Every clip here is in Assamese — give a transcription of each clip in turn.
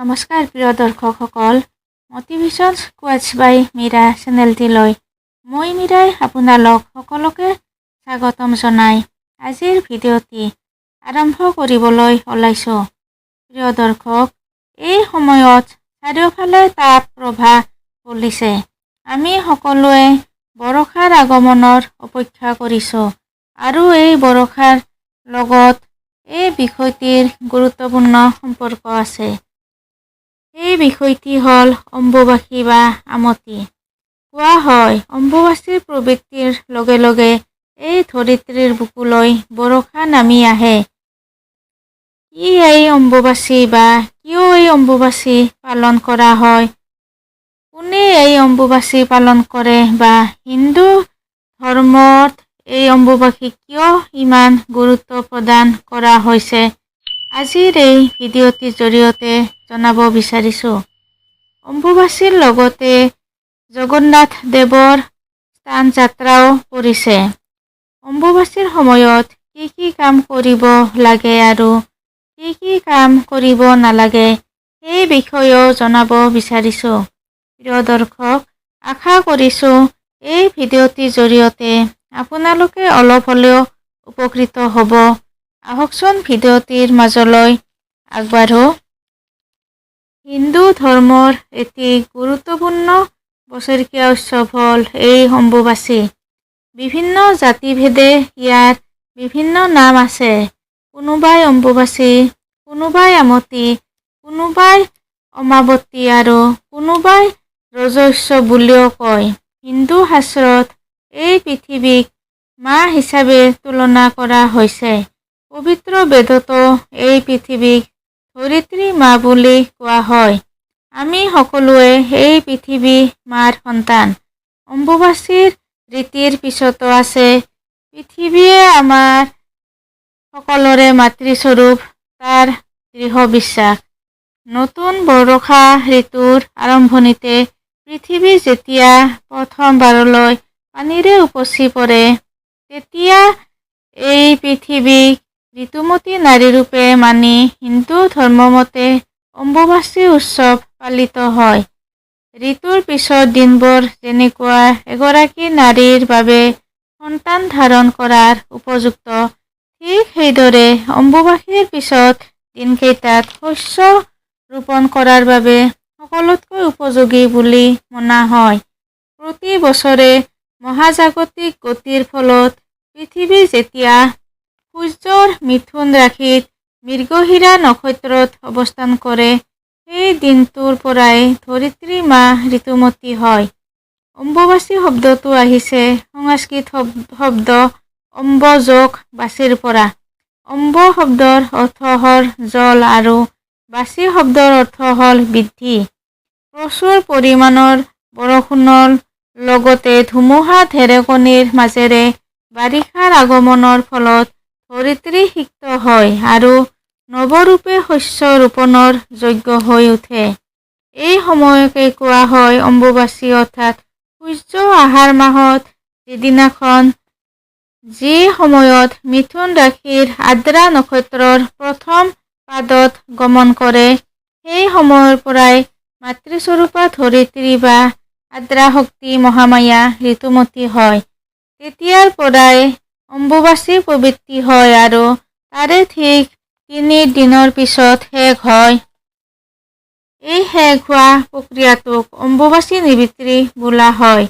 নমস্কাৰ প্ৰিয় দৰ্শকসকল, মটিভেশ্যন কোৱাচ বাই মীৰা চেনেলটিলৈ মই মীৰাই আপোনালোক সকলোকে স্বাগতম জনাই আজিৰ ভিডিঅ'টি আৰম্ভ কৰিবলৈ ওলাইছোঁ। প্ৰিয় দৰ্শক, এই সময়ত চাৰিওফালে তাপ প্ৰবাহ চলিছে। আমি সকলোৱে বৰষাৰ আগমনৰ অপেক্ষা কৰিছোঁ আৰু এই বৰষাৰ লগত এই বিষয়টিৰ গুৰুত্বপূৰ্ণ সম্পৰ্ক আছে। এই বিষয়টি হ'ল অম্বুবাচী বা আমতি। কোৱা হয়, অম্বুবাচীৰ প্ৰবৃত্তিৰ লগে লগে এই ধৰিত্ৰীৰ বুকুলৈ বৰষা নামি আহে। কি এই অম্বুবাচী বা কিয় এই অম্বুবাচী পালন কৰা হয়? কোনে এই অম্বুবাচী পালন কৰে বা হিন্দু ধৰ্মত এই অম্বুবাচীক কিয় ইমান গুৰুত্ব প্ৰদান কৰা হৈছে? আজিৰ এই ভিডিঅ'টিৰ জৰিয়তে জনাব বিচাৰিছোঁ। অম্বুবাচীৰ লগতে জগন্নাথ দেৱৰ স্থান যাত্ৰাও পৰিছে। অম্বুবাচীৰ সময়ত কি কি কাম কৰিব লাগে আৰু কি কি কাম কৰিব নালাগে সেই বিষয়েও জনাব বিচাৰিছোঁ। প্ৰিয় দৰ্শক, আশা কৰিছোঁ এই ভিডিঅ'টিৰ জৰিয়তে আপোনালোকে অলপ হ'লেও উপকৃত হ'ব। আহকচোন ভিডিঅ'টিৰ মাজলৈ আগবাঢ়ো। হিন্দু ধৰ্মৰ এটি গুৰুত্বপূৰ্ণ বছৰেকীয়া উৎসৱ হ'ল এই অম্বুবাচী। বিভিন্ন জাতিভেদে ইয়াৰ বিভিন্ন নাম আছে। কোনোবাই অম্বুবাচী, কোনোবাই আমতি, কোনোবাই অমাৱতী আৰু কোনোবাই ৰজস্ব বুলিও কয়। হিন্দু শাস্ত্ৰত এই পৃথিৱীক মা হিচাপে তুলনা কৰা হৈছে। পবিত্ৰ বেদতো এই পৃথিৱীক ধৰিত্ৰী মা বুলি কোৱা হয়। আমি সকলোৱে এই পৃথিৱী মাৰ সন্তান। অম্বুবাচীৰ ৰীতিৰ পিছতো আছে পৃথিৱীয়ে আমাৰ সকলোৰে মাতৃস্বৰূপ, তাৰ দৃঢ় বিশ্বাস। নতুন বৰষা ঋতুৰ আৰম্ভণিতে পৃথিৱী যেতিয়া প্ৰথমবাৰলৈ পানীৰে উপচি পৰে, তেতিয়া এই পৃথিৱীক ঋতুমতী নাৰীৰূপে মানি হিন্দু ধৰ্মমতে অম্বুবাচী উৎসৱ পালিত হয়। ঋতুৰ পিছৰ দিনবোৰ যেনেকুৱা এগৰাকী নাৰীৰ বাবে সন্তান ধাৰণ কৰাৰ উপযুক্ত, ঠিক সেইদৰে অম্বুবাচীৰ পিছত দিনকেইটাত শস্য ৰোপণ কৰাৰ বাবে সকলোতকৈ উপযোগী বুলি মনা হয়। প্ৰতি বছৰে মহাজাগতিক গতিৰ ফলত পৃথিৱী যেতিয়া সূৰ্যৰ মিথুন ৰাশিত মৃগশিৰা নক্ষত্ৰত অৱস্থান কৰে, সেই দিনটোৰ পৰাই ধৰিত্ৰী মা ঋতুমতী হয়। অম্বুবাচী শব্দটো আহিছে সংস্কৃত শব্দ অম্ব যোগ বাচীৰ পৰা। অম্ব শব্দৰ অৰ্থ হ'ল জল আৰু বাচী শব্দৰ অৰ্থ হ'ল বৃদ্ধি। প্ৰচুৰ পৰিমাণৰ বৰষুণৰ লগতে ধুমুহা ঢেৰেকণিৰ মাজেৰে বাৰিষাৰ আগমনৰ ফলত ধৰিত্ৰী সিক্ত হয় আৰু নৱৰূপে শস্য ৰোপণৰ যোগ্য হৈ উঠে। এই সময়কে কোৱা হয় অম্বুবাচী, অৰ্থাৎ সূৰ্য আহাৰ মাহত যিদিনাখন যি সময়ত মিথুন ৰাশিৰ আদ্ৰা নক্ষত্ৰৰ প্ৰথম পাদত গমন কৰে, সেই সময়ৰ পৰাই মাতৃস্বৰূপা ধৰিত্ৰী বা আদ্ৰা শক্তি মহামায়া ঋতুমতী হয়। তেতিয়াৰ পৰাই অম্বুবাচী প্ৰবৃত্তি হয় আৰু তাৰে ঠিক 3 দিনৰ পিছত শেষ হয়। এই শেষ হোৱা প্ৰক্ৰিয়াটোক অম্বুবাচী নিবৃত্তি বোলা হয়।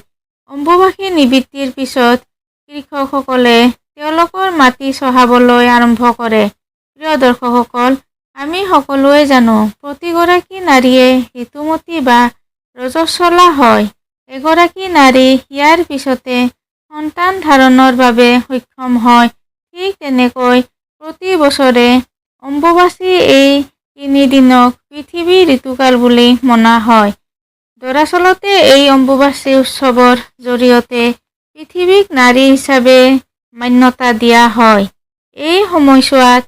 অম্বুবাচী নিবৃত্তিৰ পিছত কৃষকসকলে তেওঁলোকৰ মাটি চহাবলৈ আৰম্ভ কৰে। প্ৰিয় দৰ্শকসকল, আমি সকলোৱে জানো প্ৰতিগৰাকী নাৰীয়ে ঋতুমতী বা ৰজস্বলা হয়। এগৰাকী নাৰী ইয়াৰ পিছতে সন্তান ধাৰণৰ বাবে সক্ষম হয়। ঠিক তেনেকৈ প্ৰতি বছৰে অম্বুবাচী এই 3 দিনক পৃথিৱীৰ ঋতুকাল বুলি মনা হয়। দৰাচলতে এই অম্বুবাচী উৎসৱৰ জৰিয়তে পৃথিৱীক নাৰী হিচাপে মান্যতা দিয়া হয়। এই সময়ছোৱাত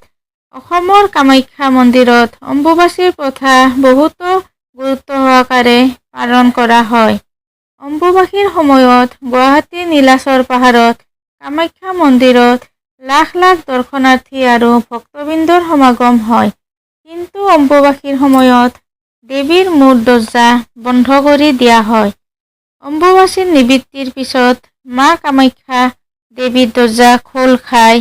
অসমৰ কামাখ্যা মন্দিৰত অম্বুবাচীৰ প্ৰথা বহুতো গুৰুত্ব সহকাৰে পালন কৰা হয়। অম্বুবাচীৰ সময়ত গুৱাহাটীৰ নীলাচল পাহাৰত কামাখ্যা মন্দিৰত লাখ লাখ দৰ্শনাৰ্থী আৰু ভক্তবৃন্দৰ সমাগম হয়। কিন্তু অম্বুবাচীৰ সময়ত দেৱীৰ মূল দৰ্জা বন্ধ কৰি দিয়া হয়। অম্বুবাচীৰ নিবৃত্তিৰ পিছত মা কামাখ্যা দেৱীৰ দৰ্জা খোল খায়।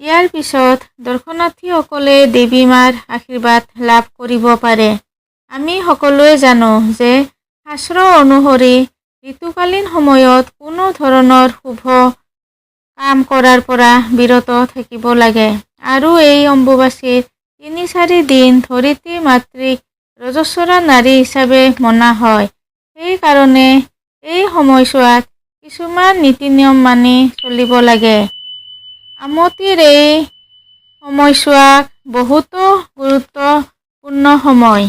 ইয়াৰ পিছত দৰ্শনাৰ্থীসকলে দেৱী মাৰ আশীৰ্বাদ লাভ কৰিব পাৰে। আমি সকলোৱে জানো যে শাস্ত্ৰ অনুসৰি ঋতুকালীন সময়ত কোনো ধৰণৰ শুভ কাম কৰাৰ পৰা বিৰত থাকিব লাগে আৰু এই অম্বুবাচীৰ ৩-৪ দিন ধৰিত্ৰী মাতৃক ৰজস্বলা নাৰী হিচাপে মনা হয়। সেইকাৰণে এই সময়ছোৱাত কিছুমান নীতি নিয়ম মানি চলিব লাগে। আমতিৰ এই সময়ছোৱাক বহুতো গুৰুত্বপূৰ্ণ সময়।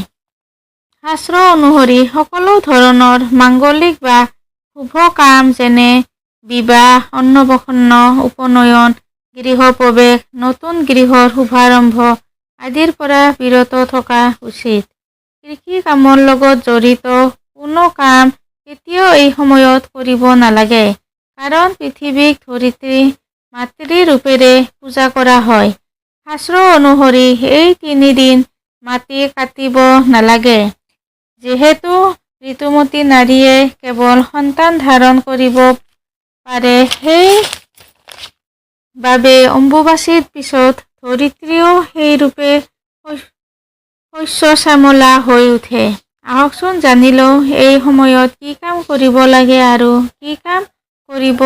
শাস্ত্ৰ অনুসৰি সকলো ধৰণৰ মাংগলিক বা শুভ কাম যেনে বিবাহ, অন্নপ্ৰসন্ন, উপনয়ন, গৃহপ্ৰৱেশ, নতুন গৃহৰ শুভাৰম্ভ আদিৰ পৰা বিৰত থকা উচিত। কৃষি কামৰ লগত জড়িত কোনো কাম কেতিয়াও এই সময়ত কৰিব নালাগে, কাৰণ পৃথিৱীক ধৰিত্ৰী মাতৃ ৰূপেৰে পূজা কৰা হয়। শাস্ত্ৰ অনুসৰি এই ৩ দিন মাটি কাটিব নালাগে। যিহেতু ঋতুমতী নাৰীয়ে কেৱল সন্তান ধাৰণ কৰিব পাৰে, সেইবাবে অম্বুবাচীৰ পিছত ধৰিত্ৰীও সেই ৰূপে শস্য শ্যামলা হৈ উঠে। আহকচোন জানি লওঁ এই সময়ত কি কাম কৰিব লাগে আৰু কি কাম কৰিব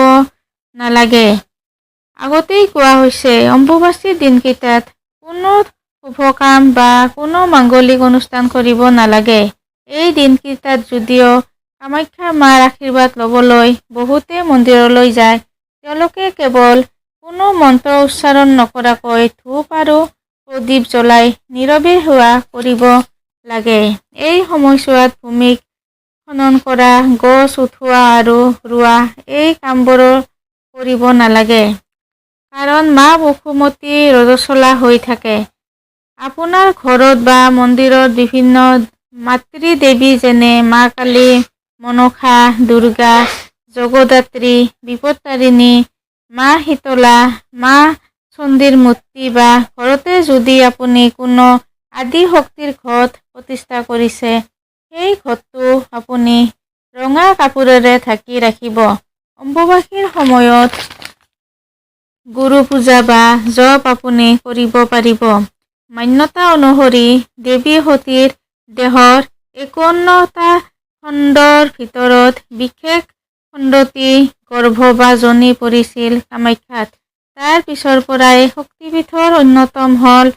নালাগে। আগতেই কোৱা হৈছে, অম্বুবাচীৰ দিনকেইটাত কোনো শুভ কাম বা কোনো মাংগলিক অনুষ্ঠান কৰিব নালাগে। এই দিনকেইটাত যদিও কামাখ্যা মাৰ আশীৰ্বাদ ল'বলৈ বহুতে মন্দিৰলৈ যায়, তেওঁলোকে কেৱল কোনো মন্ত্ৰ উচ্চাৰণ নকৰাকৈ ধূপ আৰু প্ৰদীপ জ্বলাই নীৰৱে সেৱা কৰিব লাগে। এই সময়ছোৱাত ভূমিক খনন কৰা, গছ উঠোৱা আৰু ৰোৱা এই কামবোৰ কৰিব নালাগে, কাৰণ মা বসুমতী ৰজস্বলা হৈ থাকে। আপোনাৰ ঘৰত বা মন্দিৰত বিভিন্ন মাতৃ দেৱী যেনে মা কালী, মনসা, দুৰ্গা, জগদ্ধাত্ৰী, বিপত্তাৰিণী, মা শীতলা, মা চণ্ডীৰ মূৰ্তি বা ঘৰতে যদি আপুনি কোনো আদি শক্তিৰ ঘট প্ৰতিষ্ঠা কৰিছে, সেই ঘটটো আপুনি ৰঙা কাপোৰেৰে ঢাকি ৰাখিব। অম্বুবাচীৰ সময়ত গুৰু পূজা বা জপ আপুনি কৰিব পাৰিব। মান্যতা অনুসৰি দেৱী সতীৰ দেহৰ ৫১টা খণ্ডৰ ভিতৰত বিশেষ খণ্ডটি গৰ্ভ বা যোনি পৰিছিল কামাখ্যাত। তাৰ পিছৰ পৰাই শক্তিপীঠৰ অন্যতম হ'ল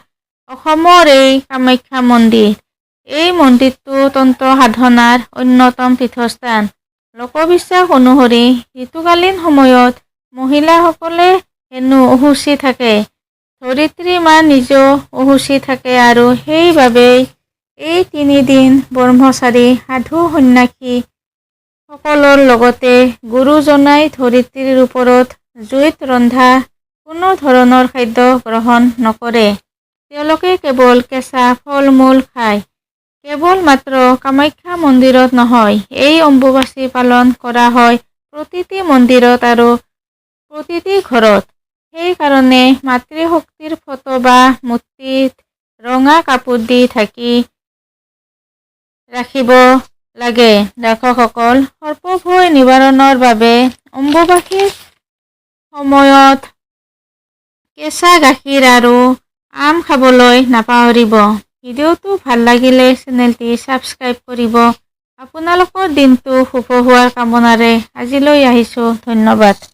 অসমৰ এই কামাখ্যা মন্দিৰ। এই মন্দিৰটো তন্ত্ৰ সাধনাৰ অন্যতম তীৰ্থস্থান। লোকবিশ্বাস অনুসৰি ঋতুকালীন সময়ত মহিলাসকলে হেনো অশুচি থাকে। ধৰিত্ৰী মা নিজেও অশুচি থাকে আৰু সেইবাবেই এই ৩ দিন ব্ৰহ্মচাৰী সাধু সন্ন্যাসী সকলৰ লগতে গুৰুজনাই ধৰিত্ৰীৰ ওপৰত জুইত ৰন্ধা কোনো ধৰণৰ খাদ্য গ্ৰহণ নকৰে। তেওঁলোকে কেৱল কেঁচা ফল-মূল খায়। কেৱল মাত্ৰ কামাখ্যা মন্দিৰত নহয়, এই অম্বুবাচী পালন কৰা হয় প্ৰতিটো মন্দিৰত আৰু প্ৰতিটো ঘৰত। সেইকাৰণে মাতৃশক্তিৰ ফটো বা মূৰ্তিত ৰঙা কাপোৰ দি ঢাকি ৰাখিব লাগে। দৰ্শকসকল, সৰ্পভয় নিবাৰণৰ বাবে অম্বুবাচীৰ সময়ত কেঁচা গাখীৰ আৰু আম খাবলৈ নাপাহৰিব। ভিডিঅ'টো ভাল লাগিলে চেনেলটি ছাবস্ক্ৰাইব কৰিব। আপোনালোকৰ দিনটো শুভ হোৱাৰ কামনাৰে আজিলৈ আহিছোঁ। ধন্যবাদ।